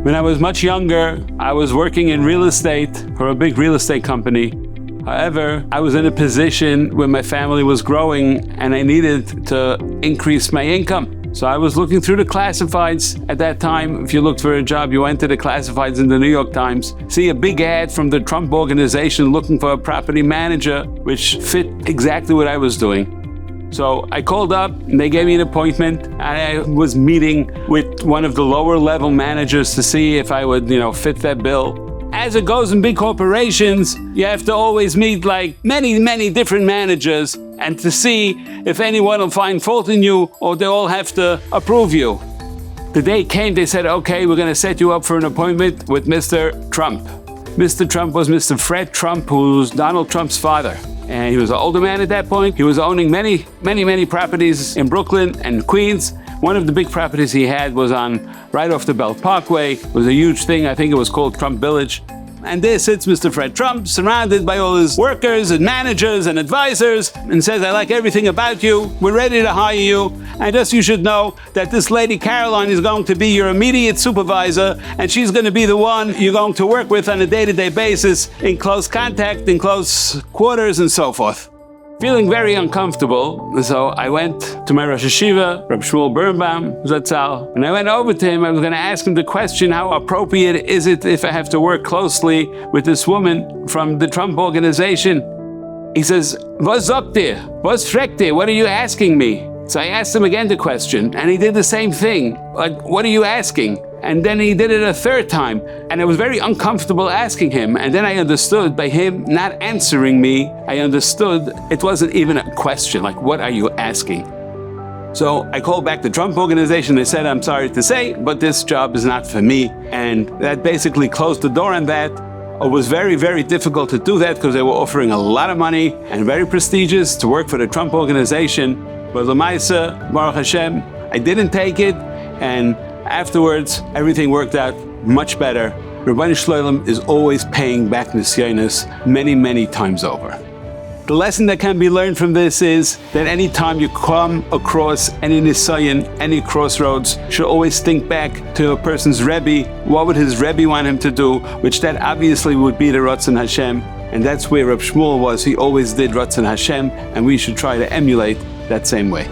When I was much younger, I was working in real estate for a big real estate company. However, I was in a position where my family was growing and I needed to increase my income. So I was looking through the classifieds at that time. If you looked for a job, you went to the classifieds in the New York Times, see a big ad from the Trump organization looking for a property manager, which fit exactly what I was doing. So I called up and they gave me an appointment, and I was meeting with one of the lower level managers to see if I would, fit that bill. As it goes in big corporations, you have to always meet like many different managers and to see if anyone will find fault in you or they all have to approve you. The day came, they said, okay, we're going to set you up for an appointment with Mr. Trump. Mr. Trump was Mr. Fred Trump, who's Donald Trump's father. And he was an older man at that point. He was owning many properties in Brooklyn and Queens. One of the big properties he had was right off the Belt Parkway. It was a huge thing. I think it was called Trump Village. And there sits Mr. Fred Trump, surrounded by all his workers and managers and advisors, and says, I like everything about you. We're ready to hire you. And just you should know that this lady Caroline is going to be your immediate supervisor, and she's going to be the one you're going to work with on a day-to-day basis, in close contact, in close quarters, and so forth. Feeling very uncomfortable, so I went to my Rosh Hashiva, Rabbi Shmuel Birnbaum, Zatzal, and I went over to him. I was going to ask him the question, how appropriate is it if I have to work closely with this woman from the Trump organization? He says, Was sagt ihr? Was fragt ihr? What are you asking me? So I asked him again the question, and he did the same thing. Like, what are you asking? And then he did it a third time, and I was very uncomfortable asking him. And then I understood, by him not answering me, I understood it wasn't even a question, like, what are you asking? So I called back the Trump organization. They said, I'm sorry to say, but this job is not for me. And that basically closed the door on that. It was very difficult to do that because they were offering a lot of money and very prestigious to work for the Trump organization. But Lamaisa, Baruch Hashem, I didn't take it, and afterwards, everything worked out much better. Rabbi Shloim is always paying back nisyonos many times over. The lesson that can be learned from this is that any time you come across any nisyon, any crossroads, you should always think back to a person's Rabbi. What would his Rabbi want him to do? Which that obviously would be the Ratzon Hashem. And that's where Reb Shmuel was. He always did Ratzon Hashem, and we should try to emulate that same way.